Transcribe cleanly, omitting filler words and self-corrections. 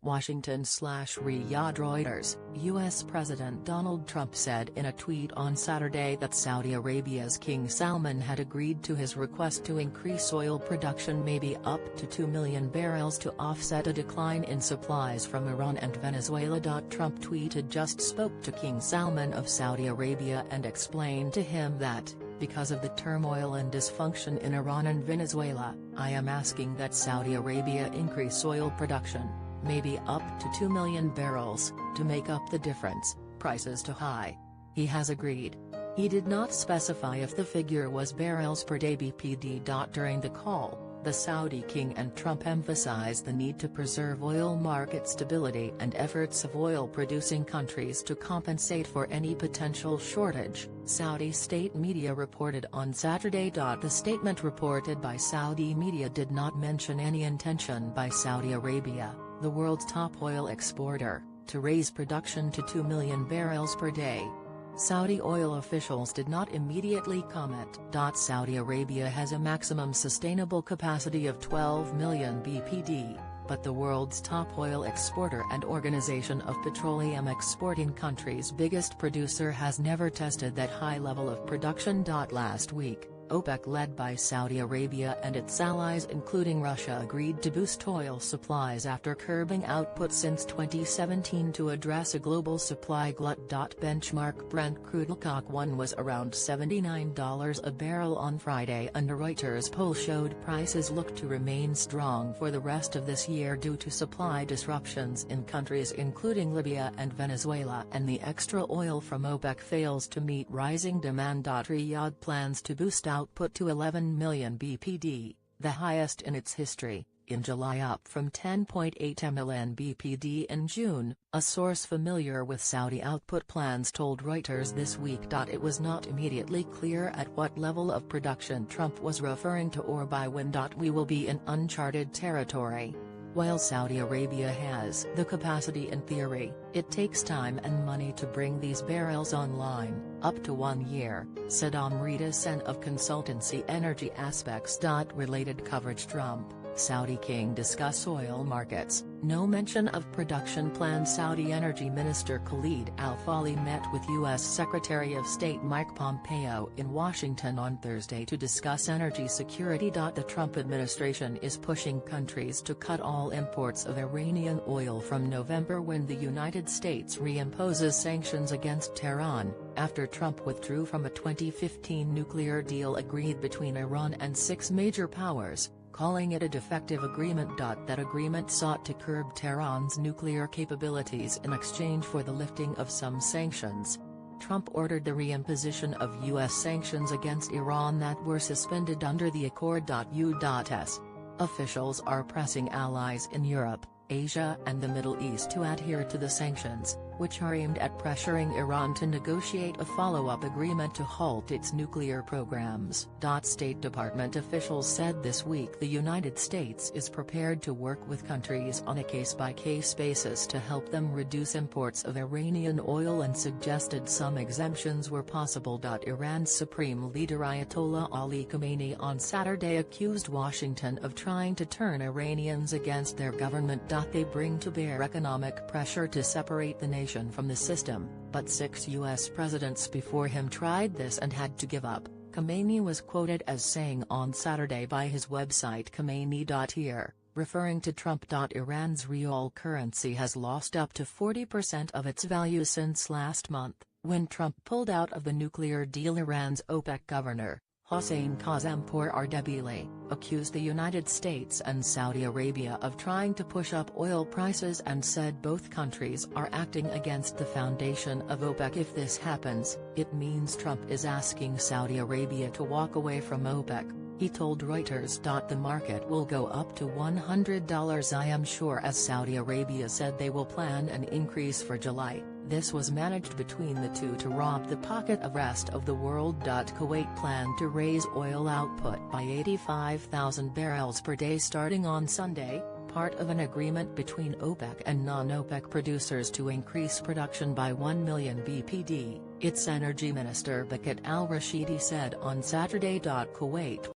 Washington/Riyadh. Reuters. U.S. President Donald Trump said in a tweet on Saturday that Saudi Arabia's King Salman had agreed to his request to increase oil production maybe up to 2 million barrels to offset a decline in supplies from Iran and Venezuela. Trump tweeted, "Just spoke to King Salman of Saudi Arabia and explained to him that, because of the turmoil and dysfunction in Iran and Venezuela, I am asking that Saudi Arabia increase oil production, maybe up to 2 million barrels, to make up the difference, prices too high." He has agreed. He did not specify if the figure was barrels per day (BPD). During the call, the Saudi king and Trump emphasized the need to preserve oil market stability and efforts of oil-producing countries to compensate for any potential shortage, Saudi state media reported on Saturday. The statement reported by Saudi media did not mention any intention by Saudi Arabia, the world's top oil exporter, to raise production to 2 million barrels per day. Saudi oil officials did not immediately comment. Saudi Arabia has a maximum sustainable capacity of 12 million BPD, but the world's top oil exporter and Organization of Petroleum Exporting Countries' biggest producer has never tested that high level of production. Last week, OPEC, led by Saudi Arabia and its allies including Russia, agreed to boost oil supplies after curbing output since 2017 to address a global supply glut. Benchmark Brent crude COC 1 was around $79 a barrel on Friday, and a Reuters poll showed prices look to remain strong for the rest of this year due to supply disruptions in countries including Libya and Venezuela, and the extra oil from OPEC fails to meet rising demand. Riyadh plans to boost output to 11 million BPD, the highest in its history, in July, up from 10.8 MLN BPD in June, a source familiar with Saudi output plans told Reuters this week. It was not immediately clear at what level of production Trump was referring to or by when. We will be in uncharted territory. While Saudi Arabia has the capacity in theory, it takes time and money to bring these barrels online, up to 1 year, said Amrita Sen of consultancy Energy Aspects. Related coverage. Trump, Saudi king discuss oil markets, no mention of production plan. Saudi Energy Minister Khalid Al-Falih met with U.S. Secretary of State Mike Pompeo in Washington on Thursday to discuss energy security. The Trump administration is pushing countries to cut all imports of Iranian oil from November, when the United States reimposes sanctions against Tehran, after Trump withdrew from a 2015 nuclear deal agreed between Iran and 6 major powers, calling it a defective agreement. That agreement sought to curb Tehran's nuclear capabilities in exchange for the lifting of some sanctions. Trump ordered the reimposition of U.S. sanctions against Iran that were suspended under the accord. U.S. officials are pressing allies in Europe, Asia and the Middle East to adhere to the sanctions, which are aimed at pressuring Iran to negotiate a follow-up agreement to halt its nuclear programs. State Department officials said this week the United States is prepared to work with countries on a case-by-case basis to help them reduce imports of Iranian oil, and suggested some exemptions were possible. Iran's Supreme Leader Ayatollah Ali Khamenei on Saturday accused Washington of trying to turn Iranians against their government. They bring to bear economic pressure to separate the nation from the system, but 6 U.S. presidents before him tried this and had to give up, Khamenei was quoted as saying on Saturday by his website Khamenei.here, referring to Trump. Iran's real currency has lost up to 40% of its value since last month, when Trump pulled out of the nuclear deal. Iran's OPEC governor, Hossein Kazempour Ardebili, accused the United States and Saudi Arabia of trying to push up oil prices and said both countries are acting against the foundation of OPEC. If this happens, it means Trump is asking Saudi Arabia to walk away from OPEC, he told Reuters. The market will go up to $100, I am sure, as Saudi Arabia said they will plan an increase for July. This was managed between the two to rob the pocket of rest of the world. Kuwait planned to raise oil output by 85,000 barrels per day starting on Sunday, part of an agreement between OPEC and non-OPEC producers to increase production by 1 million BPD, its energy minister Bakat al-Rashidi said on Saturday. Kuwait